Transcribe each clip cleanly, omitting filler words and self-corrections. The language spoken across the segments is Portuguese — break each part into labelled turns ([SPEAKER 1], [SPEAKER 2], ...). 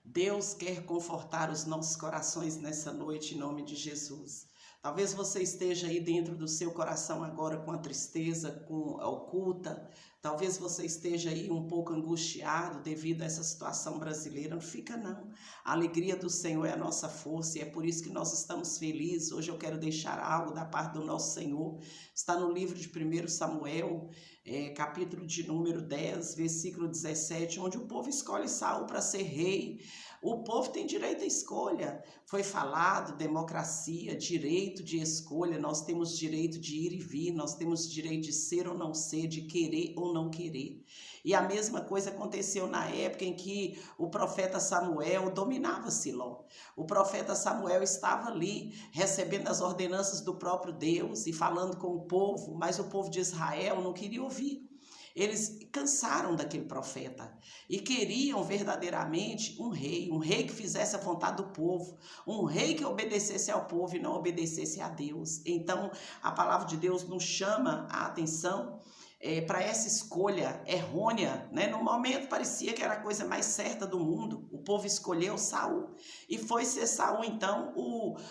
[SPEAKER 1] Deus quer confortar os nossos corações nessa noite, em nome de Jesus. Talvez você esteja aí dentro do seu coração agora com a tristeza, com a oculta. Talvez você esteja aí um pouco angustiado devido a essa situação brasileira. Não fica não. A alegria do Senhor é a nossa força e é por isso que nós estamos felizes. Hoje eu quero deixar algo da parte do nosso Senhor. Está no livro de 1 Samuel, capítulo de número 10, versículo 17, onde o povo escolhe Saul para ser rei. O povo tem direito à escolha. Foi falado democracia, direito de escolha. Nós temos direito de ir e vir, nós temos direito de ser ou não ser, de querer ou não querer. E a mesma coisa aconteceu na época em que o profeta Samuel dominava Siló. O profeta Samuel estava ali recebendo as ordenanças do próprio Deus e falando com o povo, mas o povo de Israel não queria ouvir. Eles cansaram daquele profeta e queriam verdadeiramente um rei que fizesse a vontade do povo, um rei que obedecesse ao povo e não obedecesse a Deus. Então, a palavra de Deus nos chama a atenção para essa escolha errônea, né? No momento parecia que era a coisa mais certa do mundo. O povo escolheu Saul e foi ser Saul então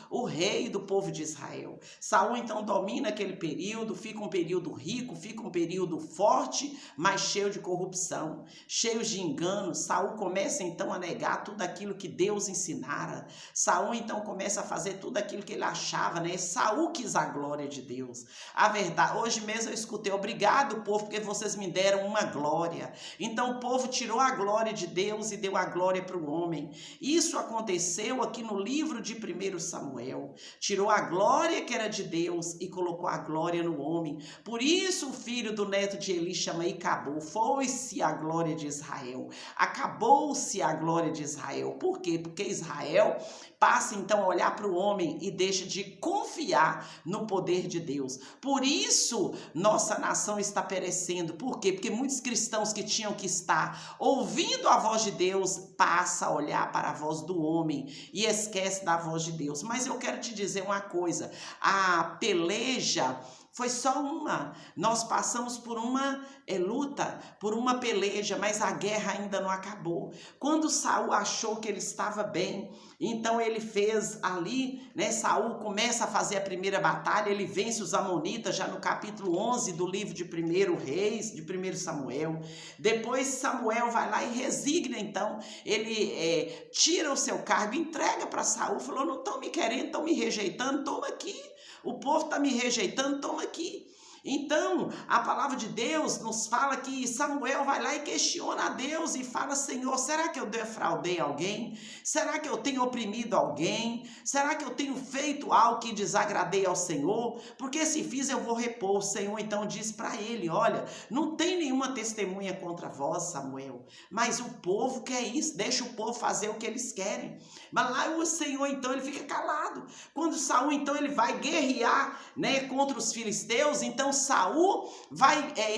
[SPEAKER 1] o rei do povo de Israel. Saul então domina aquele período, fica um período rico, fica um período forte, mas cheio de corrupção, cheio de engano. Saul começa então a negar tudo aquilo que Deus ensinara. Saul então começa a fazer tudo aquilo que ele achava, né? Saul quis a glória de Deus. A verdade, hoje mesmo eu escutei: obrigado, povo, porque vocês me deram uma glória. Então o povo tirou a glória de Deus e deu a glória para o homem. Isso aconteceu aqui no livro de 1 Samuel. Tirou a glória que era de Deus e colocou a glória no homem. Por isso o filho do neto de Eli chama Icabô. Foi-se a glória de Israel. Acabou-se a glória de Israel. Por quê? Porque Israel passa então a olhar para o homem e deixa de confiar no poder de Deus. Por isso nossa nação está perecendo. Por quê? Porque muitos cristãos que tinham que estar ouvindo a voz de Deus passa a olhar para a voz do homem e esquece da voz de Deus. Mas eu quero te dizer uma coisa: a peleja foi só uma. Nós passamos por uma luta, por uma peleja, mas a guerra ainda não acabou. Quando Saul achou que ele estava bem, então ele fez ali, né? Saul começa a fazer a primeira batalha, ele vence os amonitas já no capítulo 11 do livro de 1 Reis, de 1 Samuel. Depois Samuel vai lá e resigna, então ele tira o seu cargo, entrega para Saul, falou: não estão me querendo, estão me rejeitando, toma aqui. O povo está me rejeitando, toma aqui. Então, a palavra de Deus nos fala que Samuel vai lá e questiona a Deus e fala: Senhor, será que eu defraudei alguém? Será que eu tenho oprimido alguém? Será que eu tenho feito algo que desagradei ao Senhor? Porque se fiz, eu vou repor. O Senhor então diz para ele: olha, não tem nenhuma testemunha contra vós, Samuel, mas o povo quer isso, deixa o povo fazer o que eles querem. Mas lá o Senhor então ele fica calado. Quando Saul então ele vai guerrear, né, contra os filisteus, então Saul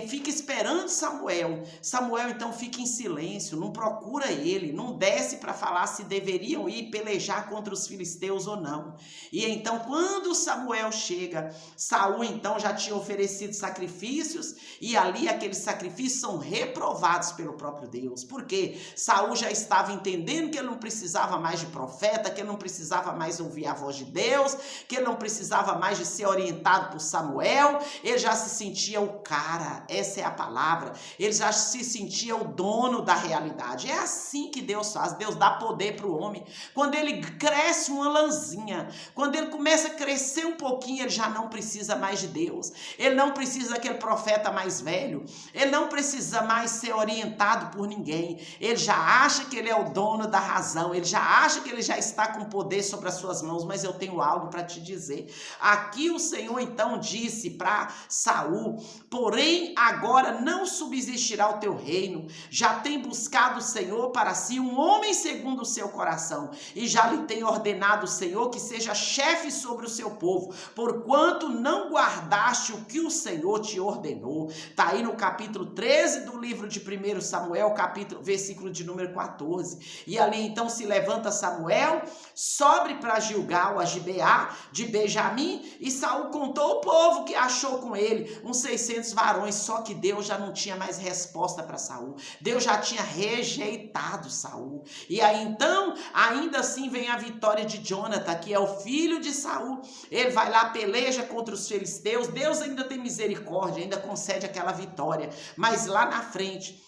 [SPEAKER 1] fica esperando Samuel. Samuel então fica em silêncio, não procura ele, não desce para falar se deveriam ir pelejar contra os filisteus ou não. E então quando Samuel chega, Saul então já tinha oferecido sacrifícios e ali aqueles sacrifícios são reprovados pelo próprio Deus. Porque Saul já estava entendendo que ele não precisava mais de profeta, que ele não precisava mais ouvir a voz de Deus, que ele não precisava mais de ser orientado por Samuel. Ele já se sentia o cara, essa é a palavra. Ele já se sentia o dono da realidade. É assim que Deus faz. Deus dá poder para o homem. Quando ele cresce uma lãzinha, quando ele começa a crescer um pouquinho, ele já não precisa mais de Deus. Ele não precisa daquele profeta mais velho. Ele não precisa mais ser orientado por ninguém. Ele já acha que ele é o dono da razão. Ele já acha que ele já está com poder sobre as suas mãos. Mas eu tenho algo para te dizer. Aqui o Senhor então disse para Saul: porém agora não subsistirá o teu reino, já tem buscado o Senhor para si um homem segundo o seu coração, e já lhe tem ordenado o Senhor que seja chefe sobre o seu povo, porquanto não guardaste o que o Senhor te ordenou. Está aí no capítulo 13 do livro de 1 Samuel, versículo de número 14, e ali então se levanta Samuel, sobe para Gilgal, a Gibeá de Benjamim, e Saul contou o povo que achou com ele, ele uns 600 varões, só que Deus já não tinha mais resposta para Saul. Deus já tinha rejeitado Saul. E aí então, ainda assim vem a vitória de Jonathan, que é o filho de Saul. Ele vai lá, peleja contra os filisteus. Deus ainda tem misericórdia, ainda concede aquela vitória. Mas lá na frente,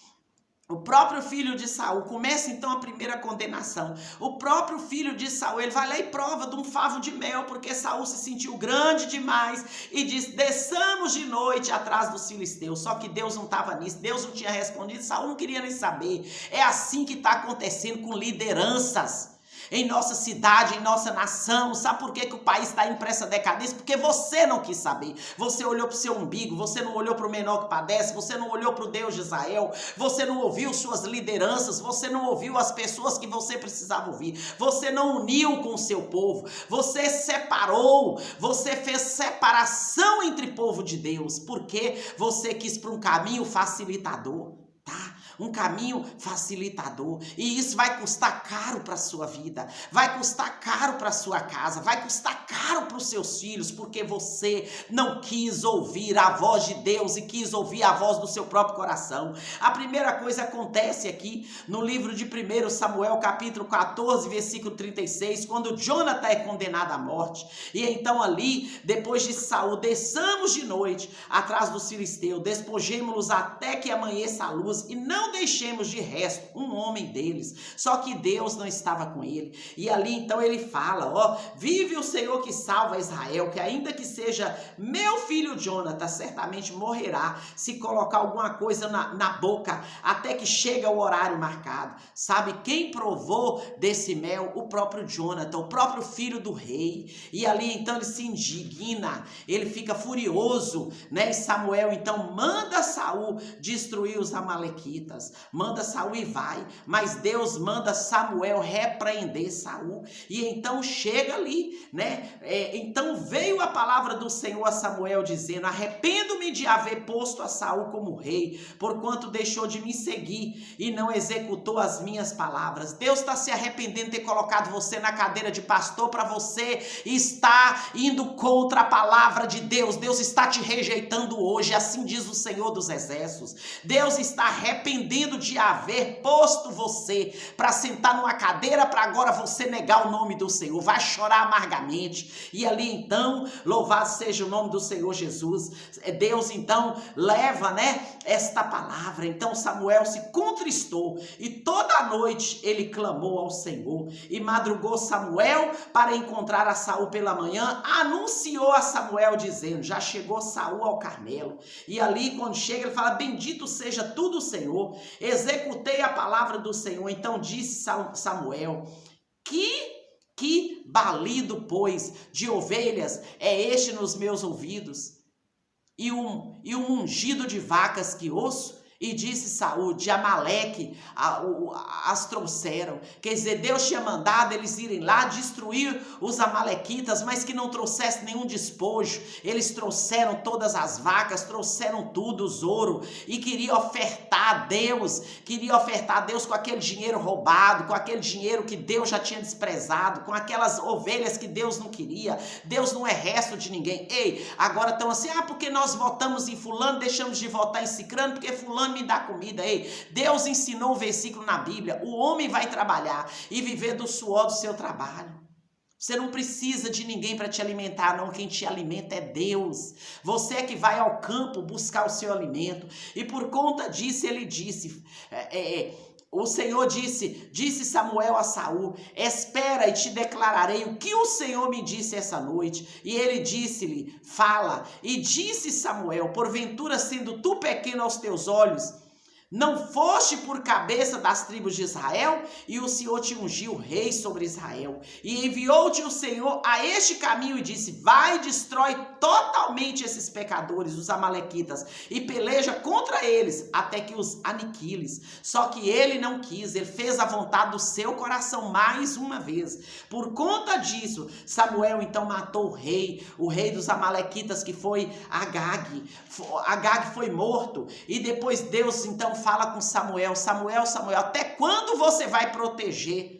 [SPEAKER 1] o próprio filho de Saul, começa então a primeira condenação. O próprio filho de Saul, ele vai lá e prova de um favo de mel, porque Saul se sentiu grande demais e diz: desçamos de noite atrás dos filisteus. Só que Deus não estava nisso, Deus não tinha respondido, Saul não queria nem saber. É assim que está acontecendo com lideranças em nossa cidade, em nossa nação. Sabe por que o país está indo para essa decadência? Porque você não quis saber. Você olhou para o seu umbigo, você não olhou para o menor que padece, você não olhou para o Deus de Israel, você não ouviu suas lideranças, você não ouviu as pessoas que você precisava ouvir, você não uniu com o seu povo, você separou, você fez separação entre povo de Deus, porque você quis para um caminho facilitador, tá? Um caminho facilitador, e isso vai custar caro para a sua vida, vai custar caro para a sua casa, vai custar caro para os seus filhos, porque você não quis ouvir a voz de Deus e quis ouvir a voz do seu próprio coração. A primeira coisa acontece aqui no livro de 1 Samuel, capítulo 14, versículo 36, quando Jonathan é condenado à morte, e então ali, depois de Saul, desçamos de noite atrás dos filisteus, despojemo-los até que amanheça a luz, e não deixemos de resto um homem deles. Só que Deus não estava com ele. E ali então ele fala: ó, vive o Senhor que salva Israel, que ainda que seja meu filho Jonathan, certamente morrerá se colocar alguma coisa na boca, até que chega o horário marcado. Sabe quem provou desse mel? O próprio Jonathan, o próprio filho do rei. E ali então ele se indigna, ele fica furioso, né? E Samuel então manda Saul destruir os amalequitas. Manda Saul e vai, mas Deus manda Samuel repreender Saul. E então chega ali, né? Então veio a palavra do Senhor a Samuel dizendo: arrependo-me de haver posto a Saul como rei, porquanto deixou de me seguir e não executou as minhas palavras. Deus está se arrependendo de ter colocado você na cadeira de pastor para você estar indo contra a palavra de Deus. Deus está te rejeitando hoje, assim diz o Senhor dos Exércitos. Deus está arrependendo de haver posto você para sentar numa cadeira para agora você negar o nome do Senhor. Vai chorar amargamente. E ali então, louvado seja o nome do Senhor Jesus. Deus então leva, né, esta palavra. Então Samuel se contristou e toda a noite ele clamou ao Senhor. E madrugou Samuel para encontrar a Saul pela manhã, anunciou a Samuel dizendo: já chegou Saul ao Carmelo. E ali quando chega ele fala: bendito seja tu do Senhor, executei a palavra do Senhor. Então disse Samuel: que balido, pois, de ovelhas é este nos meus ouvidos, e um ungido de vacas que ouço? E disse Saul: de Amaleque as trouxeram. Quer dizer, Deus tinha mandado eles irem lá destruir os amalequitas, mas que não trouxesse nenhum despojo. Eles trouxeram todas as vacas, trouxeram tudo, os ouro, e queria ofertar a Deus com aquele dinheiro roubado, com aquele dinheiro que Deus já tinha desprezado, com aquelas ovelhas que Deus não queria. Deus não é resto de ninguém. Ei, agora estão assim: porque nós votamos em fulano, deixamos de votar em cicrano, porque fulano me dá comida. Ei, Deus ensinou um versículo na Bíblia: o homem vai trabalhar e viver do suor do seu trabalho. Você não precisa de ninguém para te alimentar, não. Quem te alimenta é Deus. Você é que vai ao campo buscar o seu alimento. E por conta disso ele disse, o Senhor disse Samuel a Saul: espera e te declararei o que o Senhor me disse essa noite. E ele disse-lhe: fala. E disse Samuel: porventura, sendo tu pequeno aos teus olhos, não foste por cabeça das tribos de Israel? E o Senhor te ungiu rei sobre Israel. E enviou-te o Senhor a este caminho e disse: vai e destrói totalmente esses pecadores, os amalequitas, e peleja contra eles até que os aniquiles. Só que ele não quis, ele fez a vontade do seu coração mais uma vez. Por conta disso, Samuel então matou o rei dos amalequitas, que foi Agag. Agag foi morto. E depois Deus então fala com Samuel: Samuel, até quando você vai proteger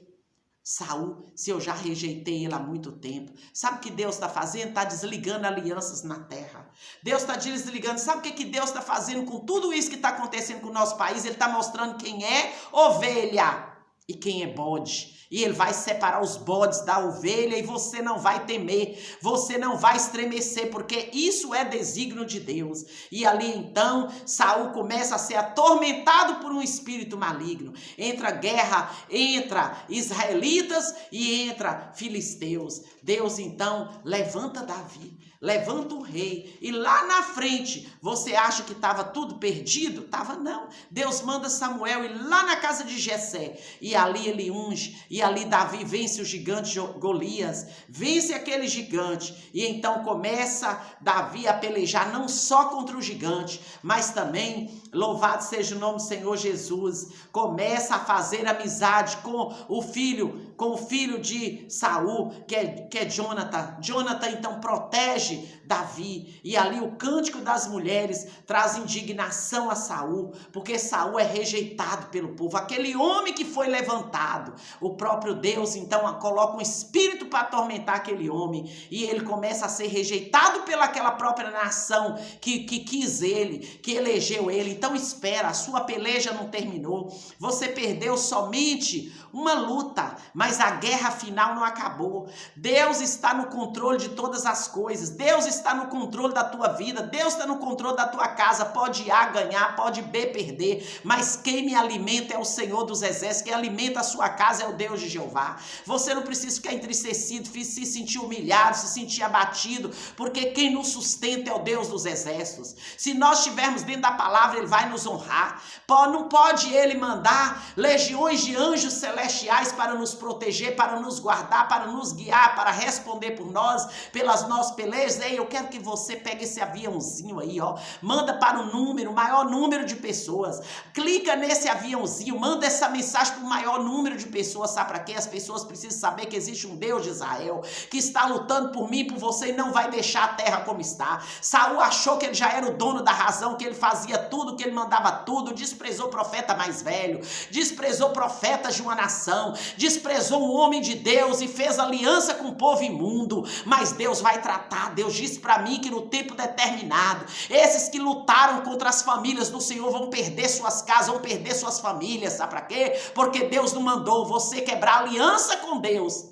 [SPEAKER 1] Saul, se eu já rejeitei ele há muito tempo? Sabe o que Deus está fazendo? Está desligando alianças na terra. Deus está desligando. Sabe o que Deus está fazendo com tudo isso que está acontecendo com o nosso país? Ele está mostrando quem é ovelha e quem é bode. E ele vai separar os bodes da ovelha e você não vai temer, você não vai estremecer, porque isso é desígnio de Deus. E ali então, Saul começa a ser atormentado por um espírito maligno. Entra guerra, entra israelitas e entra filisteus. Deus então levanta Davi, levanta o rei, e lá na frente, você acha que estava tudo perdido? Estava não. Deus manda Samuel ir lá na casa de Jessé, e ali ele unge, e ali Davi vence o gigante Golias, vence aquele gigante, e então começa Davi a pelejar não só contra o gigante, mas também, louvado seja o nome do Senhor Jesus, começa a fazer amizade com o filho de Saul, que é Jonathan. Jonathan então protege Davi, e ali o cântico das mulheres traz indignação a Saul, porque Saul é rejeitado pelo povo, aquele homem que foi levantado. O próprio Deus então coloca um espírito para atormentar aquele homem, e ele começa a ser rejeitado pelaquela própria nação que quis ele, que elegeu ele. Então espera, a sua peleja não terminou, você perdeu somente uma luta, mas a guerra final não acabou. Deus está no controle de todas as coisas, Deus está no controle da tua vida, Deus está no controle da tua casa. Pode A ganhar, pode B perder, mas quem me alimenta é o Senhor dos Exércitos, quem alimenta a sua casa é o Deus de Jeová. Você não precisa ficar entristecido, se sentir humilhado, se sentir abatido, porque quem nos sustenta é o Deus dos Exércitos. Se nós estivermos dentro da palavra, Ele vai nos honrar. Não pode Ele mandar legiões de anjos celestiais para nos proteger, para nos guardar, para nos guiar, para responder por nós, pelas nossas pelejas? Ei, eu quero que você pegue esse aviãozinho aí, ó, manda para o maior número de pessoas, clica nesse aviãozinho, manda essa mensagem para o maior número de pessoas. Sabe para quê? As pessoas precisam saber que existe um Deus de Israel, que está lutando por mim, por você, e não vai deixar a terra como está. Saul achou que ele já era o dono da razão, que ele fazia tudo, que ele mandava tudo, desprezou o profeta mais velho, desprezou profetas de uma nação, desprezou um homem de Deus e fez aliança com o povo imundo. Mas Deus vai tratar. Deus disse para mim que no tempo determinado, esses que lutaram contra as famílias do Senhor vão perder suas casas, vão perder suas famílias. Sabe para quê? Porque Deus não mandou você quebrar aliança com Deus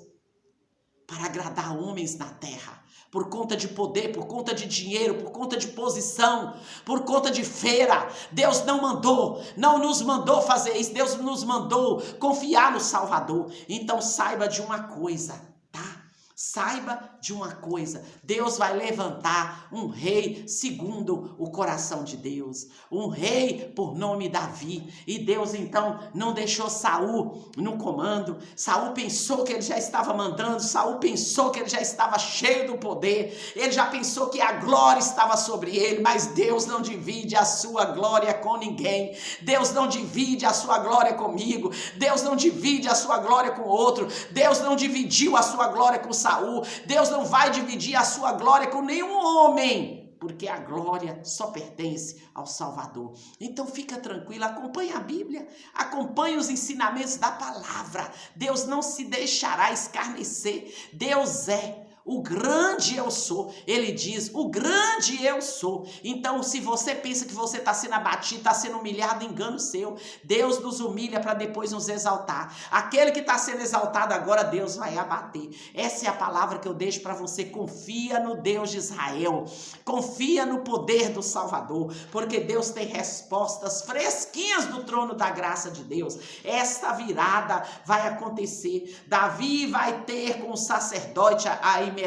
[SPEAKER 1] para agradar homens na terra, por conta de poder, por conta de dinheiro, por conta de posição, por conta de feira. Deus não nos mandou fazer isso. Deus nos mandou confiar no Salvador. Então saiba de uma coisa, tá? Saiba de uma coisa, Deus vai levantar um rei segundo o coração de Deus, um rei por nome Davi. E Deus então não deixou Saul no comando. Saul pensou que ele já estava mandando, Saul pensou que ele já estava cheio do poder, ele já pensou que a glória estava sobre ele, mas Deus não divide a sua glória com ninguém. Deus não divide a sua glória comigo, Deus não divide a sua glória com outro, Deus não dividiu a sua glória com Saul, Deus não vai dividir a sua glória com nenhum homem, porque a glória só pertence ao Salvador. Então fica tranquilo, acompanhe a Bíblia, acompanhe os ensinamentos da palavra. Deus não se deixará escarnecer. Deus é o grande eu sou. Ele diz, o grande eu sou. Então, se você pensa que você está sendo abatido, está sendo humilhado, engano seu. Deus nos humilha para depois nos exaltar. Aquele que está sendo exaltado agora, Deus vai abater. Essa é a palavra que eu deixo para você. Confia no Deus de Israel. Confia no poder do Salvador, porque Deus tem respostas fresquinhas do trono da graça de Deus. Esta virada vai acontecer. Davi vai ter com o sacerdote Aimeleque.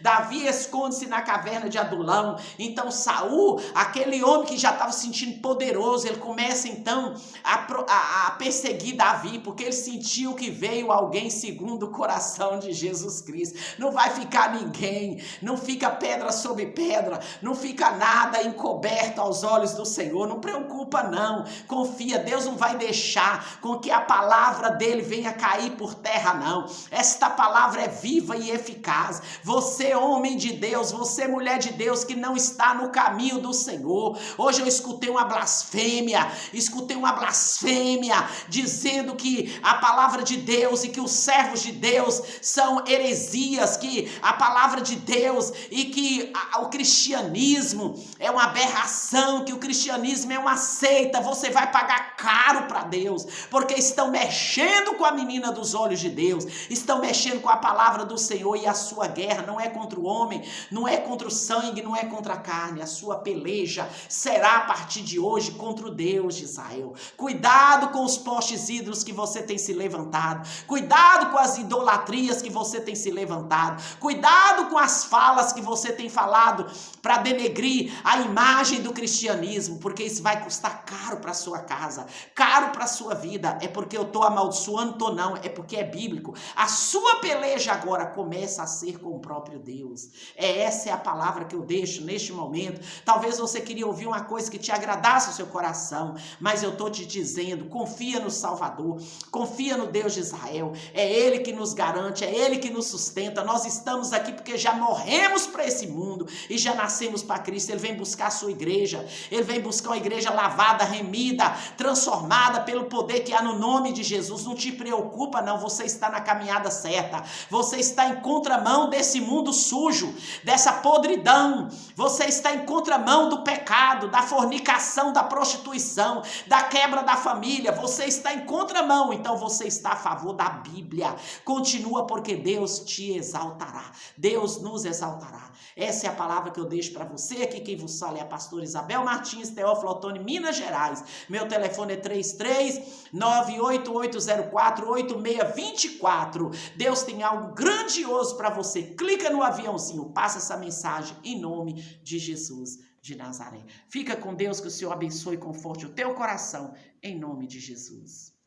[SPEAKER 1] Davi esconde-se na caverna de Adulão. Então Saul, aquele homem que já estava se sentindo poderoso, ele começa então a perseguir Davi, porque ele sentiu que veio alguém segundo o coração de Jesus Cristo. Não vai ficar ninguém, não fica pedra sobre pedra, não fica nada encoberto aos olhos do Senhor. Não preocupa não, confia, Deus não vai deixar com que a palavra dele venha cair por terra não. Esta palavra é viva e eficaz. casa. Você, homem de Deus, você, mulher de Deus, que não está no caminho do Senhor. Hoje eu escutei uma blasfêmia dizendo que a palavra de Deus e que os servos de Deus são heresias, que a palavra de Deus e que o cristianismo é uma aberração, que o cristianismo é uma seita. Você vai pagar caro para Deus, porque estão mexendo com a menina dos olhos de Deus, estão mexendo com a palavra do Senhor, e a sua guerra não é contra o homem, não é contra o sangue, não é contra a carne. A sua peleja será a partir de hoje contra o Deus de Israel. Cuidado com os postes ídolos que você tem se levantado, cuidado com as idolatrias que você tem se levantado, cuidado com as falas que você tem falado para denegrir a imagem do cristianismo, porque isso vai custar caro para sua casa, caro para sua vida. É porque eu estou amaldiçoando, não, é porque é bíblico. A sua peleja agora começa a ser com o próprio Deus. Essa é a palavra que eu deixo neste momento. Talvez você queria ouvir uma coisa que te agradasse o seu coração, mas eu estou te dizendo, confia no Salvador, confia no Deus de Israel. É Ele que nos garante, é Ele que nos sustenta. Nós estamos aqui porque já morremos para esse mundo e já nascemos para Cristo. Ele vem buscar a sua igreja, Ele vem buscar uma igreja lavada, remida, transformada pelo poder que há no nome de Jesus. Não te preocupa não, você está na caminhada certa, você está em contramão desse mundo sujo, dessa podridão, você está em contramão do pecado, da fornicação, da prostituição, da quebra da família. Você está em contramão, então você está a favor da Bíblia. Continua, porque Deus te exaltará, Deus nos exaltará. Essa é a palavra que eu deixo para você. Aqui quem vos fala é a pastora Isabel Martins, Teófilo Otoni, Minas Gerais. Meu telefone é 33-98804-8624. Deus tem algo grandioso para você. Clica no aviãozinho, passa essa mensagem em nome de Jesus de Nazaré. Fica com Deus, que o Senhor abençoe e conforte o teu coração, em nome de Jesus.